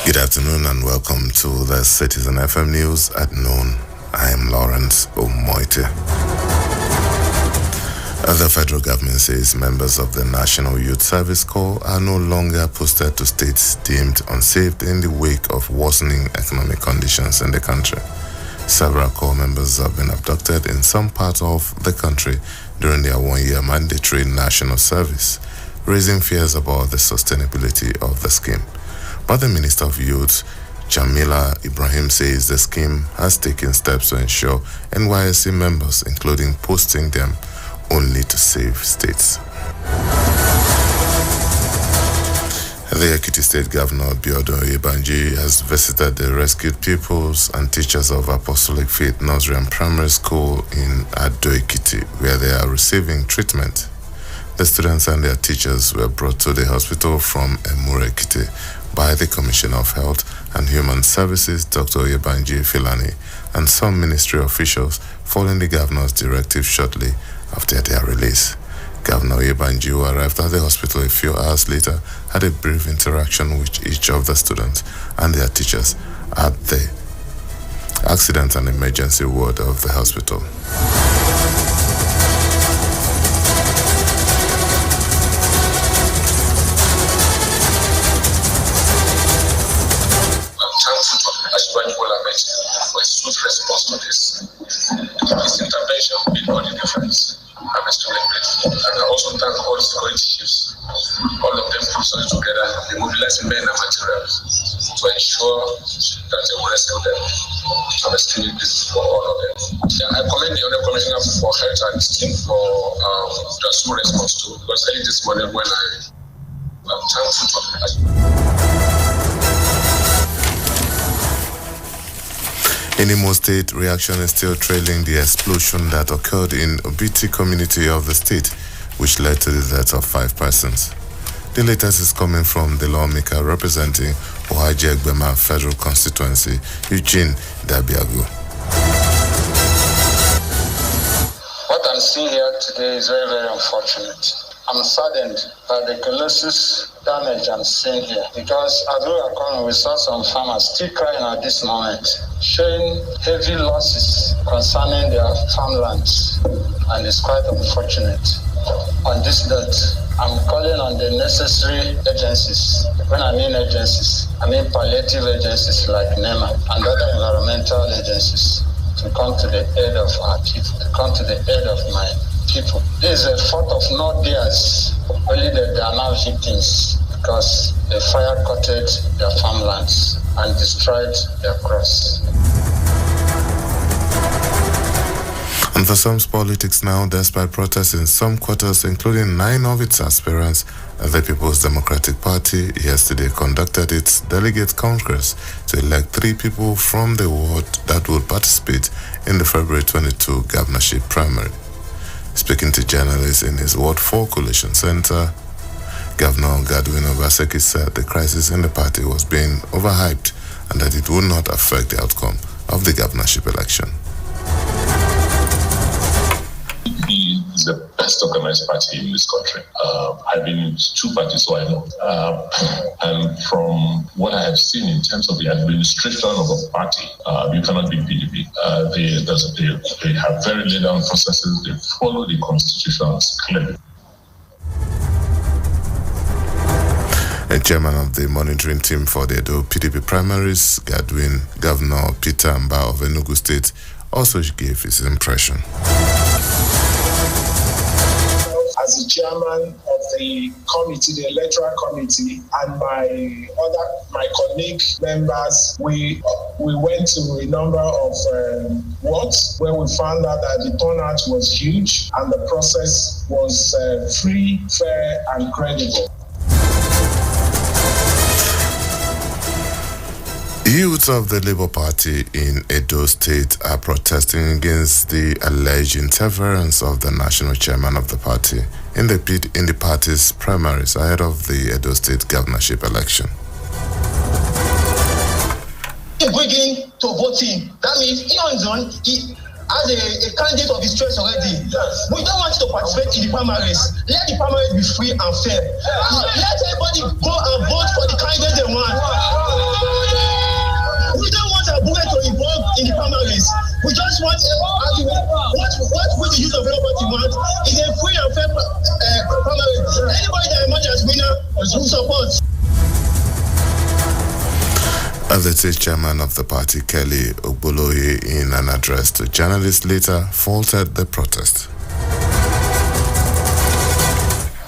Good afternoon and welcome to the Citizen FM News at noon. I am Lawrence Omoite. The federal government says members of the National Youth Service Corps are no longer posted to states deemed unsafe in the wake of worsening economic conditions in the country. Several corps members have been abducted in some parts of the country during their one-year mandatory national service, raising fears about the sustainability of the scheme. But the Minister of Youth, Jamila Ibrahim, says the scheme has taken steps to ensure NYSC members, including posting them only to safe states. The Ekiti State Governor, Abiodun Oyebanji, has visited the rescued pupils and teachers of Apostolic Faith Nursery and Primary School in Ado-Ekiti, where they are receiving treatment. The students and their teachers were brought to the hospital from Emure-Ekiti by the Commissioner of Health and Human Services, Dr. Oyebanji Filani, and some ministry officials following the governor's directive shortly after their release. Governor Oyebanji, who arrived at the hospital a few hours later, had a brief interaction with each of the students and their teachers at the accident and emergency ward of the hospital. For a swift response to this. His intervention made all the difference. I'm extremely grateful. And I also thank all the security chiefs. All of them put something together. They mobilized men and materials to ensure that they will rescue them. I'm extremely grateful for all of them. I commend the Honorable Commissioner for Health and his team for the swift response to, because early this morning when I'm thankful for In Imo State, reaction is still trailing the explosion that occurred in Obiti community of the state, which led to the death of 5 persons. The latest is coming from the lawmaker representing Ohaji Egbema Federal Constituency, Eugene Dabiago. What I'm seeing here today is very, very unfortunate. I'm saddened by the colossal damage I'm seeing here, because as we are coming, we saw some farmers still crying at this moment, showing heavy losses concerning their farmlands, and it's quite unfortunate. On this note, I'm calling on the necessary agencies. When I mean agencies, I mean palliative agencies like NEMA and other environmental agencies to come to the aid of our people, to come to the aid of my people. This is a fault of not theirs, only that they are now victims because the fire cutted their farmlands and destroyed their crops. And for some politics now, despite protests in some quarters, including 9 of its aspirants, the People's Democratic Party yesterday conducted its delegate congress to elect 3 people from the ward that will participate in the February 22 governorship primary. Speaking to journalists in his Ward 4 Coalition Center, Governor Godwin Obaseki said the crisis in the party was being overhyped and that it would not affect the outcome of the governorship election. He is the best organized party in this country. I've been in 2 parties, so I know. And from what I have seen in terms of the administration of a party, you cannot beat PDP. They have very laid down processes. They follow the constitutions clearly. The chairman of the monitoring team for the Edo PDP primaries, Governor Peter Mba of Enugu State, also gave his impression. As the chairman of the committee, the electoral committee, and my colleague members, we went to a number of wards where we found out that the turnout was huge and the process was free, fair, and credible. Youths of the Labour Party in Edo State are protesting against the alleged interference of the national chairman of the party in the party's primaries ahead of the Edo State governorship election. Bringing to voting, that means he has a candidate of his choice already. Yes. We don't want to participate in the primaries. Let the primaries be free and fair. Let everybody go and vote for the candidate they want. just want what we the youth of everybody want is a free and fair primary. Anybody that emerges as winner will support. The state chairman of the party, Kelly Ogboloye, in an address to journalists later faulted the protest.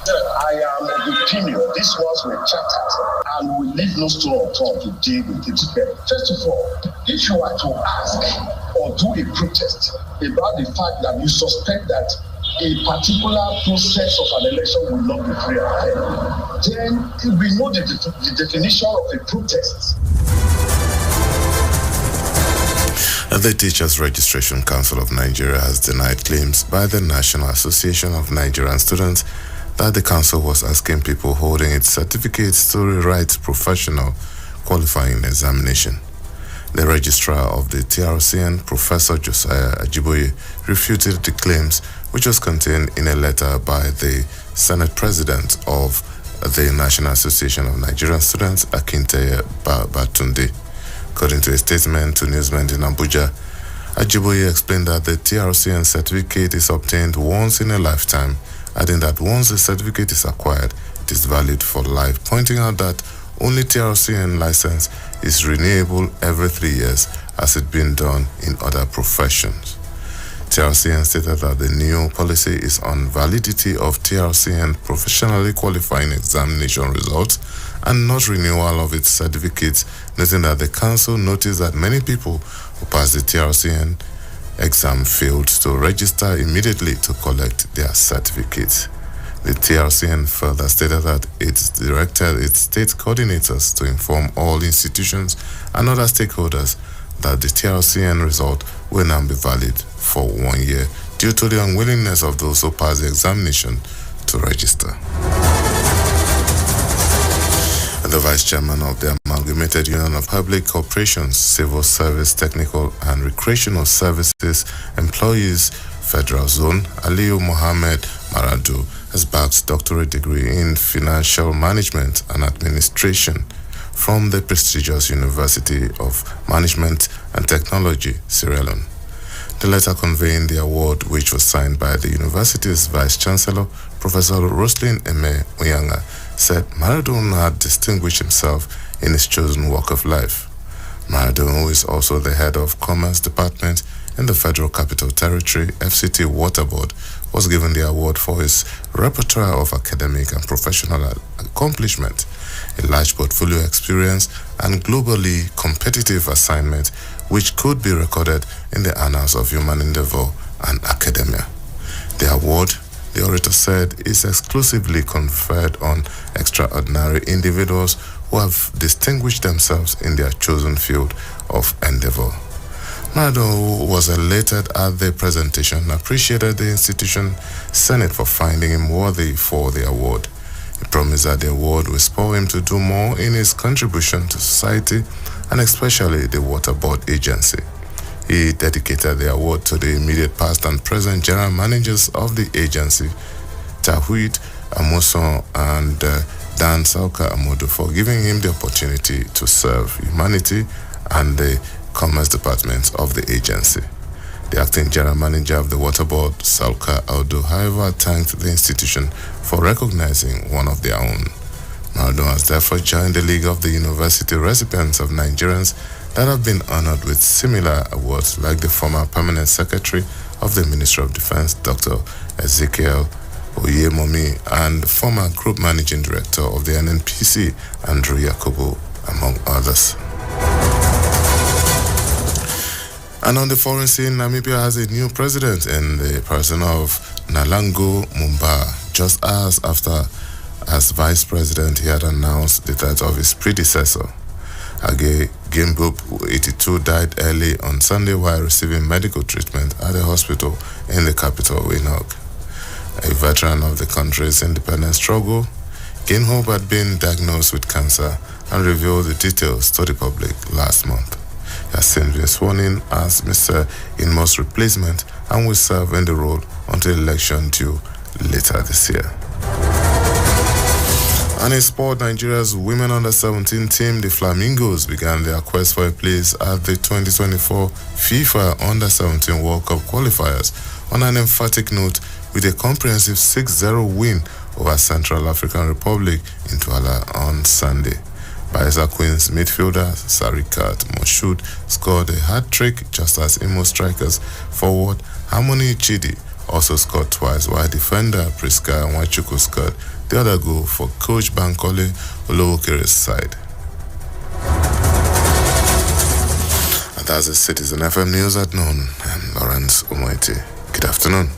I am of the opinion these ones were chatted and we leave no stone unturned to deal with it. First of all, if you are to ask or do a protest about the fact that you suspect that a particular process of an election will not be free and fair, then we know the definition of a protest. The Teachers Registration Council of Nigeria has denied claims by the National Association of Nigerian Students that the council was asking people holding its certificates to rewrite professional qualifying examination. The registrar of the TRCN, Professor Josiah Ajiboye, refuted the claims, which was contained in a letter by the Senate President of the National Association of Nigerian Students, Akinteye Batunde. According to a statement to newsmen in Abuja, Ajiboye explained that the TRCN certificate is obtained once in a lifetime, adding that once the certificate is acquired, it is valid for life, pointing out that only TRCN license is renewable every 3 years, as it been done in other professions. TRCN stated that the new policy is on validity of TRCN professionally qualifying examination results and not renewal of its certificates, noting that the council noticed that many people who passed the TRCN exam failed to register immediately to collect their certificates. The TRCN further stated that it directed its state coordinators to inform all institutions and other stakeholders that the TRCN result will now be valid for 1 year due to the unwillingness of those who passed the examination to register. The Vice Chairman of the Amalgamated Union of Public Corporations, Civil Service, Technical and Recreational Services Employees Federal Zone, Aliyu Mohammed Maradu, has bagged doctorate degree in Financial Management and Administration from the prestigious University of Management and Technology, Sierra Leone. The letter conveying the award, which was signed by the university's Vice Chancellor, Professor Roslyn Eme Oyanga, said Maradona had distinguished himself in his chosen walk of life. Maradona, who is also the head of Commerce Department in the Federal Capital Territory, FCT Water Board, was given the award for his repertoire of academic and professional accomplishment, a large portfolio experience, and globally competitive assignment which could be recorded in the annals of human endeavor and academia. The award, the orator said, is exclusively conferred on extraordinary individuals who have distinguished themselves in their chosen field of endeavor. Maradona, who was elated at the presentation, appreciated the institution Senate for finding him worthy for the award. He promised that the award will spur him to do more in his contribution to society and especially the Water Board Agency. He dedicated the award to the immediate past and present general managers of the agency, Tawhid Amuson and Dan Sauka Amodu, for giving him the opportunity to serve humanity and the Commerce Department of the agency. The acting general manager of the Water Board, Sauka Audu, however, thanked the institution for recognizing one of their own. Maradona has therefore joined the League of the University Recipients of Nigerians that have been honored with similar awards, like the former Permanent Secretary of the Ministry of Defense, Dr. Ezekiel Oyemomi, and former Group Managing Director of the NNPC, Andrew Yakubu, among others. And on the foreign scene, Namibia has a new president in the person of Nalango Mumba. Just as after, as vice president, he had announced the death of his predecessor. Age Gimbub, 82, died early on Sunday while receiving medical treatment at a hospital in the capital, Windhoek. A veteran of the country's independence struggle, Gimbub had been diagnosed with cancer and revealed the details to the public last month. He has since been sworn in as Mr. Inmo's replacement and will serve in the role until election due later this year. And in sport, Nigeria's women under-17 team, the Flamingos, began their quest for a place at the 2024 FIFA Under-17 World Cup qualifiers on an emphatic note with a comprehensive 6-0 win over Central African Republic in Douala on Sunday. Bayelsa Queens midfielder Sarikat Moshood scored a hat-trick, just as Imo strikers forward Harmony Chidi also scored twice, while defender Priska Nwachukwu scored the other goal for coach Bankole Olowokere's side. And that's the Citizen FM News at noon. I'm Lawrence Omoiti. Good afternoon.